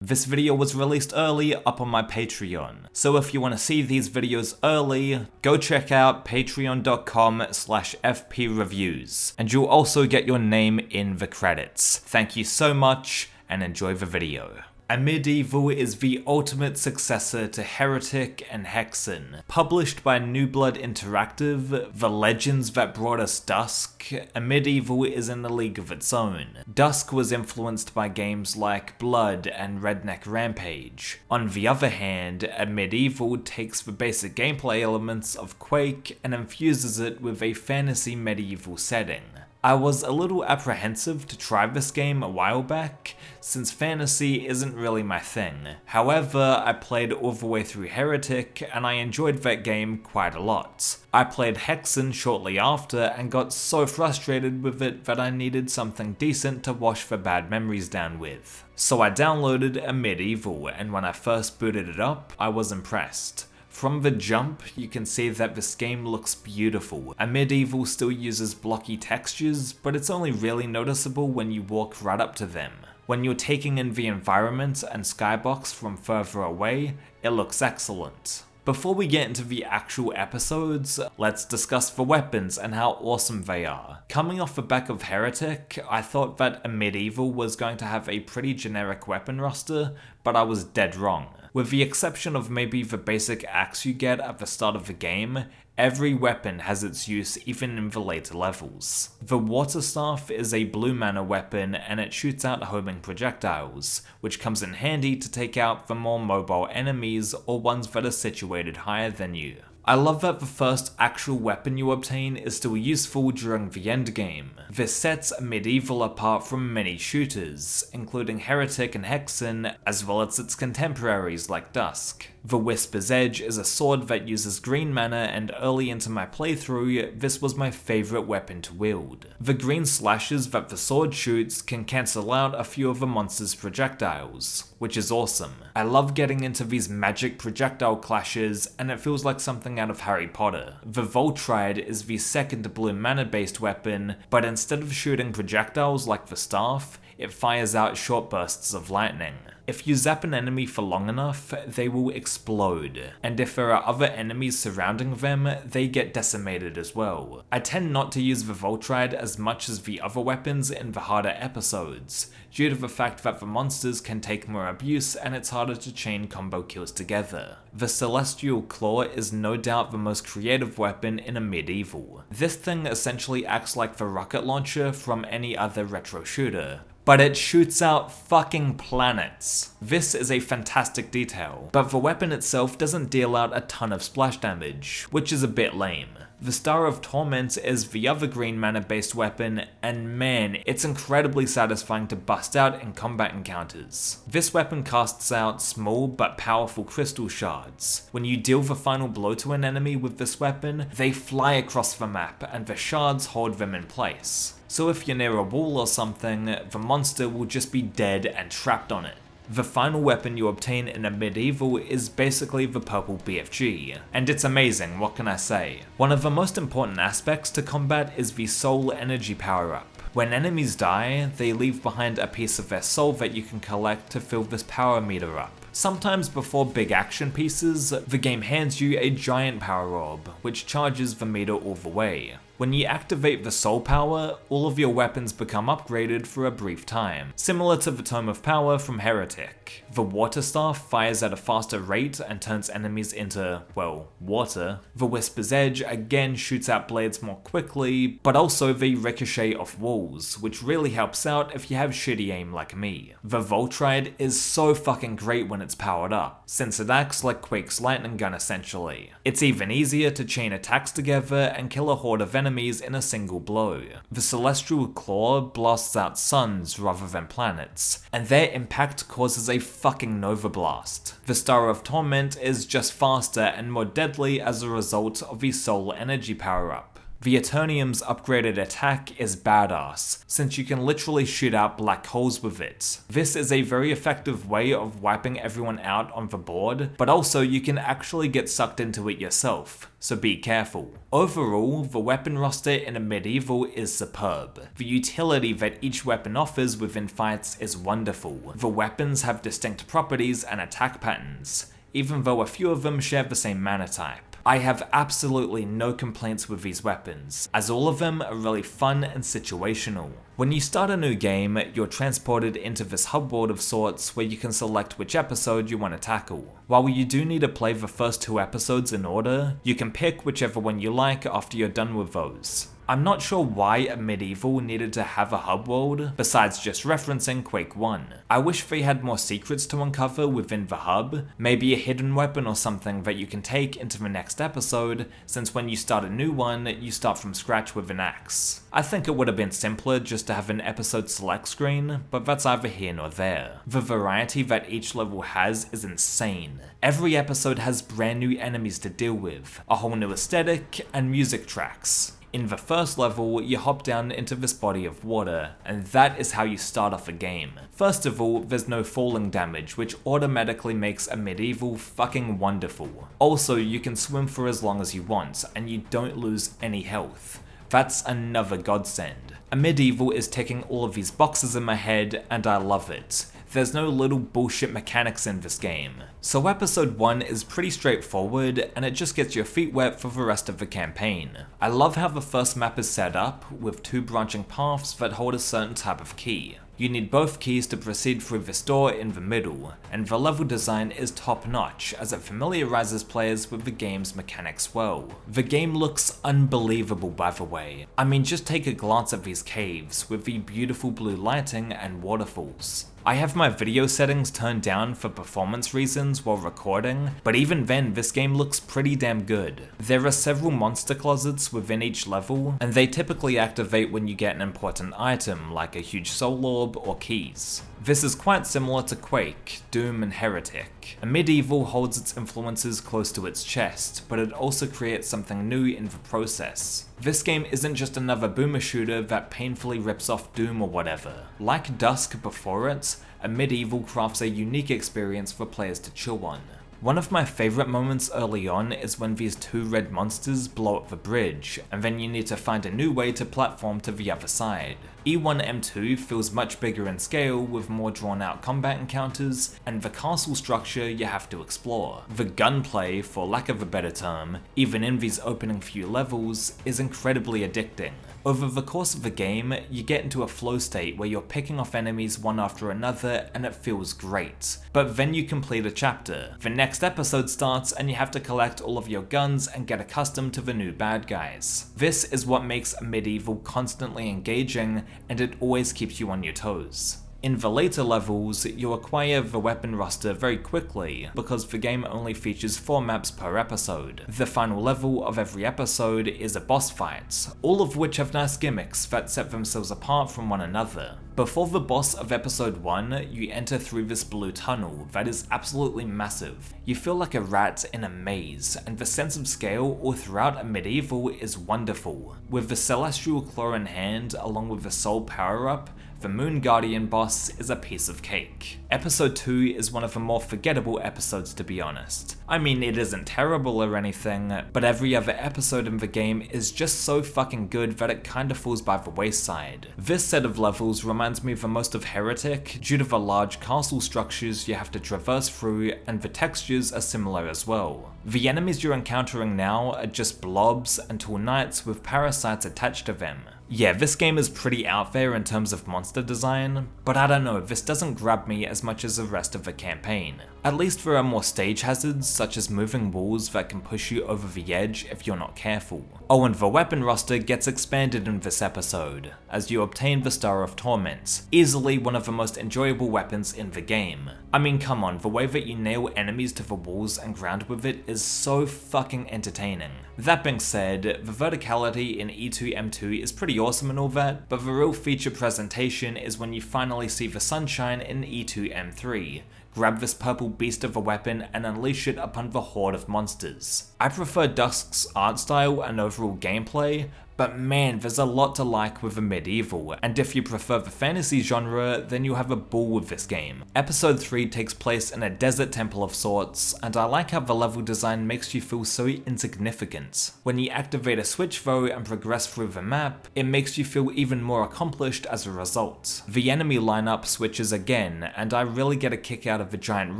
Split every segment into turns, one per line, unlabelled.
This video was released early up on my Patreon, so if you want to see these videos early, go check out patreon.com/fpreviews, and you'll also get your name in the credits. Thank you so much, and enjoy the video. Medieval is the ultimate successor to Heretic and Hexen. Published by New Blood Interactive, the legends that brought us Dusk, Medieval is in a league of its own. Dusk was influenced by games like Blood and Redneck Rampage. On the other hand, Medieval takes the basic gameplay elements of Quake and infuses it with a fantasy medieval setting. I was a little apprehensive to try this game a while back, since fantasy isn't really my thing. However, I played all the way through Heretic, and I enjoyed that game quite a lot. I played Hexen shortly after and got so frustrated with it that I needed something decent to wash the bad memories down with. So I downloaded Medieval, and when I first booted it up, I was impressed. From the jump, you can see that this game looks beautiful. Medieval still uses blocky textures, but it's only really noticeable when you walk right up to them. When you're taking in the environment and skybox from further away, it looks excellent. Before we get into the actual episodes, let's discuss the weapons and how awesome they are. Coming off the back of Heretic, I thought that Medieval was going to have a pretty generic weapon roster, but I was dead wrong. With the exception of maybe the basic axe you get at the start of the game, every weapon has its use even in the later levels. The Water Staff is a blue mana weapon and it shoots out homing projectiles, which comes in handy to take out the more mobile enemies or ones that are situated higher than you. I love that the first actual weapon you obtain is still useful during the endgame. This sets Medieval apart from many shooters, including Heretic and Hexen, as well as its contemporaries like Dusk. The Whisper's Edge is a sword that uses green mana, and early into my playthrough, this was my favourite weapon to wield. The green slashes that the sword shoots can cancel out a few of the monster's projectiles, which is awesome. I love getting into these magic projectile clashes, and it feels like something out of Harry Potter. The Voltride is the second blue mana based weapon, but instead of shooting projectiles like the staff, it fires out short bursts of lightning. If you zap an enemy for long enough, they will explode, and if there are other enemies surrounding them, they get decimated as well. I tend not to use the Voltride as much as the other weapons in the harder episodes, due to the fact that the monsters can take more abuse and it's harder to chain combo kills together. The Celestial Claw is no doubt the most creative weapon in a Medieval. This thing essentially acts like the rocket launcher from any other retro shooter, but it shoots out fucking planets. This is a fantastic detail, but the weapon itself doesn't deal out a ton of splash damage, which is a bit lame. The Star of Torment is the other green mana based weapon, and man, it's incredibly satisfying to bust out in combat encounters. This weapon casts out small but powerful crystal shards. When you deal the final blow to an enemy with this weapon, they fly across the map and the shards hold them in place. So if you're near a wall or something, the monster will just be dead and trapped on it. The final weapon you obtain in a Medieval is basically the purple BFG, and it's amazing, what can I say? One of the most important aspects to combat is the soul energy power-up. When enemies die, they leave behind a piece of their soul that you can collect to fill this power meter up. Sometimes before big action pieces, the game hands you a giant power orb, which charges the meter all the way. When you activate the soul power, all of your weapons become upgraded for a brief time, similar to the Tome of Power from Heretic. The Water Staff fires at a faster rate and turns enemies into, well, water. The Whisper's Edge again shoots out blades more quickly, but also they ricochet off walls, which really helps out if you have shitty aim like me. The Voltride is so fucking great when it's powered up, since it acts like Quake's lightning gun essentially. It's even easier to chain attacks together and kill a horde of enemies in a single blow. The Celestial Claw blasts out suns rather than planets, and their impact causes a fucking Nova Blast. The Star of Torment is just faster and more deadly as a result of the soul energy power-up. The Eternium's upgraded attack is badass, since you can literally shoot out black holes with it. This is a very effective way of wiping everyone out on the board, but also you can actually get sucked into it yourself, so be careful. Overall, the weapon roster in a medieval is superb. The utility that each weapon offers within fights is wonderful. The weapons have distinct properties and attack patterns, even though a few of them share the same mana type. I have absolutely no complaints with these weapons, as all of them are really fun and situational. When you start a new game, you're transported into this hub world of sorts where you can select which episode you want to tackle. While you do need to play the first 2 episodes in order, you can pick whichever one you like after you're done with those. I'm not sure why a medieval needed to have a hub world, besides just referencing Quake 1. I wish they had more secrets to uncover within the hub, maybe a hidden weapon or something that you can take into the next episode, since when you start a new one, you start from scratch with an axe. I think it would have been simpler just to have an episode select screen, but that's either here nor there. The variety that each level has is insane. Every episode has brand new enemies to deal with, a whole new aesthetic, and music tracks. In the first level, you hop down into this body of water, and that is how you start off a game. First of all, there's no falling damage, which automatically makes a medieval fucking wonderful. Also, you can swim for as long as you want, and you don't lose any health. That's another godsend. A medieval is ticking all of these boxes in my head, and I love it. There's no little bullshit mechanics in this game. So episode 1 is pretty straightforward, and it just gets your feet wet for the rest of the campaign. I love how the first map is set up, with 2 branching paths that hold a certain type of key. You need both keys to proceed through this door in the middle, and the level design is top notch as it familiarizes players with the game's mechanics well. The game looks unbelievable, by the way. I mean, just take a glance at these caves with the beautiful blue lighting and waterfalls. I have my video settings turned down for performance reasons while recording, but even then this game looks pretty damn good. There are several monster closets within each level, and they typically activate when you get an important item like a huge soul orb or keys. This is quite similar to Quake, Doom, and Heretic. A medieval holds its influences close to its chest, but it also creates something new in the process. This game isn't just another boomer shooter that painfully rips off Doom or whatever. Like DUSK before it, a medieval crafts a unique experience for players to chill on. One of my favourite moments early on is when these 2 red monsters blow up the bridge, and then you need to find a new way to platform to the other side. E1M2 feels much bigger in scale with more drawn out combat encounters, and the castle structure you have to explore. The gunplay, for lack of a better term, even in these opening few levels, is incredibly addicting. Over the course of the game, you get into a flow state where you're picking off enemies one after another and it feels great. But then you complete a chapter. The next episode starts and you have to collect all of your guns and get accustomed to the new bad guys. This is what makes a medieval constantly engaging, and it always keeps you on your toes. In the later levels, you acquire the weapon roster very quickly because the game only features 4 maps per episode. The final level of every episode is a boss fight, all of which have nice gimmicks that set themselves apart from one another. Before the boss of episode 1, you enter through this blue tunnel that is absolutely massive. You feel like a rat in a maze, and the sense of scale all throughout a medieval is wonderful. With the Celestial Claw in hand along with the Soul power-up, the Moon Guardian boss is a piece of cake. Episode 2 is one of the more forgettable episodes, to be honest. I mean, it isn't terrible or anything, but every other episode in the game is just so fucking good that it kinda falls by the wayside. This set of levels reminds me the most of Heretic due to the large castle structures you have to traverse through, and the textures are similar as well. The enemies you're encountering now are just blobs and tall knights with parasites attached to them. Yeah, this game is pretty out there in terms of monster design, but I don't know, this doesn't grab me as much as the rest of the campaign. At least there are more stage hazards, such as moving walls that can push you over the edge if you're not careful. Oh, and the weapon roster gets expanded in this episode, as you obtain the Star of Torment, easily one of the most enjoyable weapons in the game. I mean, come on, the way that you nail enemies to the walls and ground with it is so fucking entertaining. That being said, the verticality in E2M2 is pretty awesome and all that, but the real feature presentation is when you finally see the sunshine in E2M3. Grab this purple beast of a weapon and unleash it upon the horde of monsters. I prefer DUSK's art style and overall gameplay, but man, there's a lot to like with the medieval, and if you prefer the fantasy genre, then you'll have a ball with this game. Episode 3 takes place in a desert temple of sorts, and I like how the level design makes you feel so insignificant. When you activate a switch though and progress through the map, it makes you feel even more accomplished as a result. The enemy lineup switches again, and I really get a kick out of the giant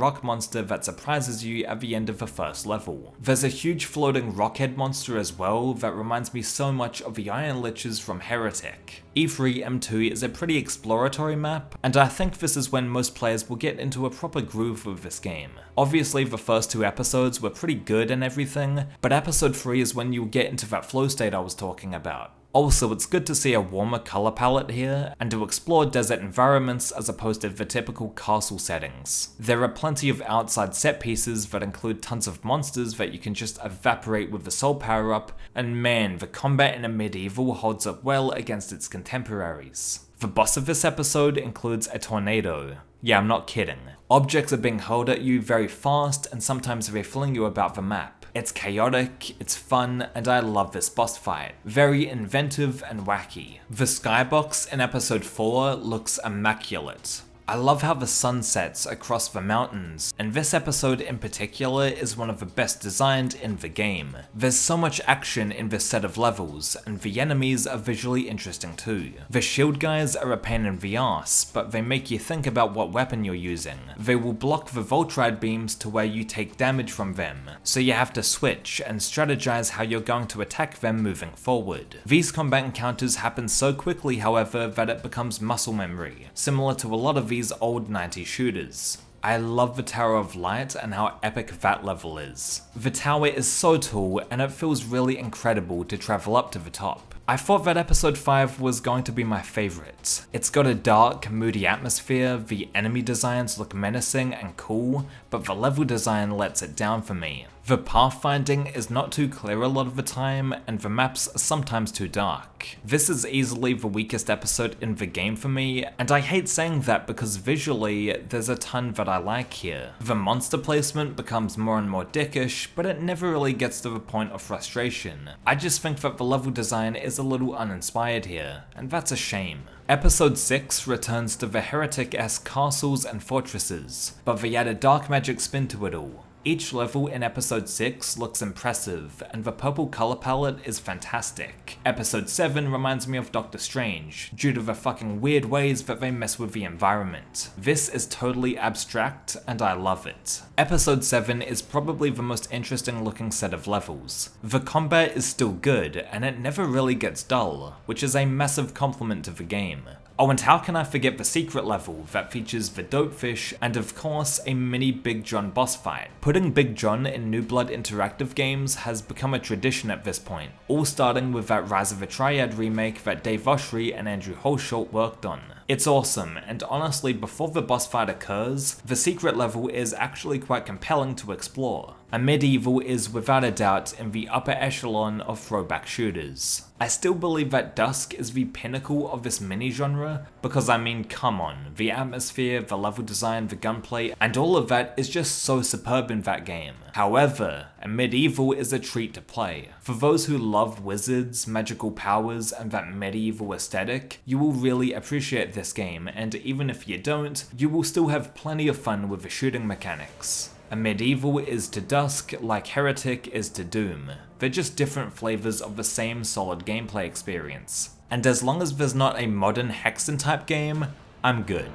rock monster that surprises you at the end of the first level. There's a huge floating rockhead monster as well that reminds me so much of the Iron Liches from Heretic. E3 M2 is a pretty exploratory map, and I think this is when most players will get into a proper groove with this game. Obviously the first 2 episodes were pretty good and everything, but episode 3 is when you'll get into that flow state I was talking about. Also, it's good to see a warmer color palette here, and to explore desert environments as opposed to the typical castle settings. There are plenty of outside set pieces that include tons of monsters that you can just evaporate with the soul power up, and man, the combat in a medieval holds up well against its contemporaries. The boss of this episode includes a tornado. Yeah, I'm not kidding. Objects are being hurled at you very fast, and sometimes they're fling you about the map. It's chaotic, it's fun, and I love this boss fight. Very inventive and wacky. The skybox in episode 4 looks immaculate. I love how the sun sets across the mountains, and this episode in particular is one of the best designed in the game. There's so much action in this set of levels, and the enemies are visually interesting too. The shield guys are a pain in the ass, but they make you think about what weapon you're using. They will block the Voltride beams to where you take damage from them, so you have to switch and strategize how you're going to attack them moving forward. These combat encounters happen so quickly, however, that it becomes muscle memory, similar to a lot of these old 90s shooters. I love the Tower of Light and how epic that level is. The tower is so tall, and it feels really incredible to travel up to the top. I thought that episode 5 was going to be my favorite. It's got a dark, moody atmosphere, the enemy designs look menacing and cool, but the level design lets it down for me. The pathfinding is not too clear a lot of the time, and the maps are sometimes too dark. This is easily the weakest episode in the game for me, and I hate saying that because visually, there's a ton that I like here. The monster placement becomes more and more dickish, but it never really gets to the point of frustration. I just think that the level design is a little uninspired here, and that's a shame. Episode 6 returns to the Heretic-esque castles and fortresses, but they add a dark magic spin to it all. Each level in episode 6 looks impressive, and the purple color palette is fantastic. Episode 7 reminds me of Doctor Strange, due to the fucking weird ways that they mess with the environment. This is totally abstract, and I love it. Episode 7 is probably the most interesting looking set of levels. The combat is still good, and it never really gets dull, which is a massive compliment to the game. Oh, and how can I forget the secret level that features the Dope Fish and of course a mini Big John boss fight. Putting Big John in New Blood interactive games has become a tradition at this point, all starting with that Rise of the Triad remake that Dave Oshry and Andrew Holshort worked on. It's awesome, and honestly, before the boss fight occurs, the secret level is actually quite compelling to explore. A medieval is without a doubt in the upper echelon of throwback shooters. I still believe that DUSK is the pinnacle of this mini-genre, because I mean, come on, the atmosphere, the level design, the gunplay, and all of that is just so superb in that game. However, a medieval is a treat to play. For those who love wizards, magical powers, and that medieval aesthetic, you will really appreciate this game, and even if you don't, you will still have plenty of fun with the shooting mechanics. A medieval is to DUSK like Heretic is to Doom. They're just different flavors of the same solid gameplay experience. And as long as there's not a modern Hexen type game, I'm good.